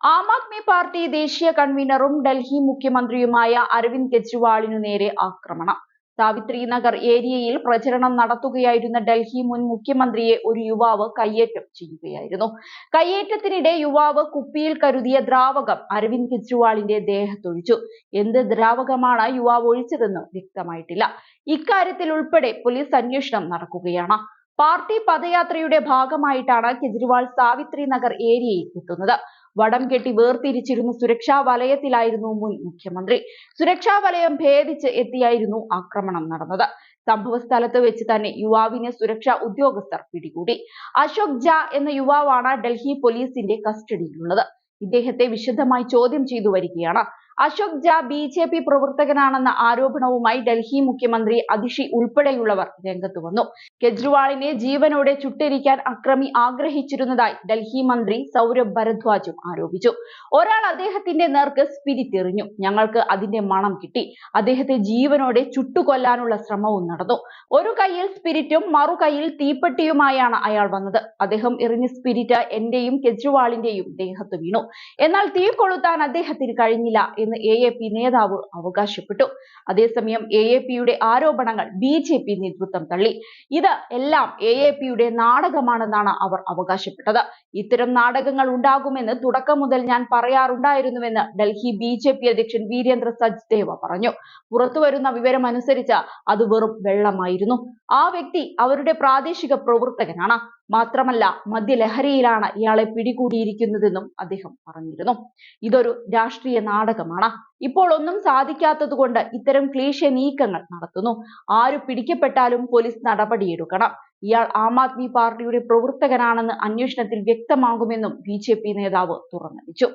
Aam Aadmi party ദേശീയ കൺവീനറും ഡൽഹി മുഖ്യമന്ത്രിയുമായ അരവിന്ദ് കെജ്രിവാളിനു നേരെ ആക്രമണം. സാവിത്രി നഗർ ഏരിയയിൽ പ്രചരണം നടത്തുകയായിരുന്ന ഡൽഹി മുൻ മുഖ്യമന്ത്രിയെ ഒരു യുവാവ് കയ്യേറ്റം ചെയ്യുകയായിരുന്നു. കയ്യേറ്റത്തിനിടെ യുവാവ് കുപ്പിയിൽ കരുതിയ ദ്രാവകം അരവിന്ദ് കെജ്രിവാളിന്റെ ദേഹത്തൊഴിച്ചു. എന്ത് ദ്രാവകമാണ് യുവാവ് ഒഴിച്ചതെന്ന് വ്യക്തമായിട്ടില്ല. ഇക്കാര്യത്തിൽ ഉൾപ്പെടെ പോലീസ് അന്വേഷണം നടക്കുകയാണ്. പാർട്ടി പദയാത്രയുടെ ഭാഗമായിട്ടാണ് കെജ്രിവാൾ സാവിത്രി നഗർ ഏരിയയിൽ എത്തുന്നത്. വടം കെട്ടി വേർതിരിച്ചിരുന്ന സുരക്ഷാ വലയത്തിലായിരുന്നു മുൻ മുഖ്യമന്ത്രി. സുരക്ഷാ വലയം ഭേദിച്ച് എത്തിയായിരുന്നു ആക്രമണം നടന്നത്. സംഭവ സ്ഥലത്ത് വെച്ച് തന്നെ യുവാവിനെ സുരക്ഷാ ഉദ്യോഗസ്ഥർ പിടികൂടി. അശോക് ഝാ എന്ന യുവാവാണ് ഡൽഹി പോലീസിന്റെ കസ്റ്റഡിയിലുള്ളത്. ഇദ്ദേഹത്തെ വിശദമായി ചോദ്യം ചെയ്തു വരികയാണ്. അശോക് ഝാ BJP പ്രവർത്തകനാണെന്ന ആരോപണവുമായി ഡൽഹി മുഖ്യമന്ത്രി അതിഷി ഉൾപ്പെടെയുള്ളവർ രംഗത്ത് വന്നു. കെജ്രിവാളിനെ ജീവനോടെ ചുട്ടെരിക്കാൻ അക്രമി ആഗ്രഹിച്ചിരുന്നതായി ഡൽഹി മന്ത്രി സൗരഭ് ഭരദ്വാജും ആരോപിച്ചു. ഒരാൾ അദ്ദേഹത്തിന്റെ നേർക്ക് സ്പിരിറ്റ് എറിഞ്ഞു. ഞങ്ങൾക്ക് അതിന്റെ മണം കിട്ടി. അദ്ദേഹത്തെ ജീവനോടെ ചുട്ടുകൊല്ലാനുള്ള ശ്രമവും നടന്നു. ഒരു കൈയിൽ സ്പിരിറ്റും മറു കൈയിൽ തീപ്പെട്ടിയുമായാണ് അയാൾ വന്നത്. അദ്ദേഹം എറിഞ്ഞ സ്പിരിറ്റ് എന്റെയും കെജ്രിവാളിന്റെയും ദേഹത്ത് വീണു. എന്നാൽ തീ കൊളുത്താൻ അദ്ദേഹത്തിന് കഴിഞ്ഞില്ല എന്ന് AAP നേതാവ് അവകാശപ്പെട്ടു. അതേസമയം AAPയുടെ ആരോപണങ്ങൾ BJP നേതൃത്വം തള്ളി. ഇത് എല്ലാം AAPയുടെ നാടകമാണെന്നാണ് അവർ അവകാശപ്പെട്ടത്. ഇത്തരം നാടകങ്ങൾ ഉണ്ടാകുമെന്ന് തുടക്കം മുതൽ ഞാൻ പറയാറുണ്ടായിരുന്നുവെന്ന് ഡൽഹി BJP അധ്യക്ഷൻ വീരേന്ദ്ര സച്ദേവ പറഞ്ഞു. പുറത്തുവരുന്ന വിവരമനുസരിച്ച് അത് വെറും വെള്ളമായിരുന്നു. ആ വ്യക്തി അവരുടെ പ്രാദേശിക പ്രവർത്തകനാണ്. മാത്രമല്ല മദ്യലഹരിയിലാണ് ഇയാളെ പിടികൂടിയിരിക്കുന്നതെന്നും അദ്ദേഹം പറഞ്ഞിരുന്നു. ഇതൊരു രാഷ്ട്രീയ നാടകമാണ്. ഇപ്പോൾ ഒന്നും സാധിക്കാത്തതുകൊണ്ട് ഇത്തരം ക്ലീശേ നീക്കങ്ങൾ നടത്തുന്നു. ആര് പിടിക്കപ്പെട്ടാലും പോലീസ് നടപടിയെടുക്കണം. ഇയാൾ ആം ആദ്മി പാർട്ടിയുടെ പ്രവർത്തകനാണെന്ന് അന്വേഷണത്തിൽ വ്യക്തമാകുമെന്നും BJP നേതാവ് തുറന്നടിച്ചു.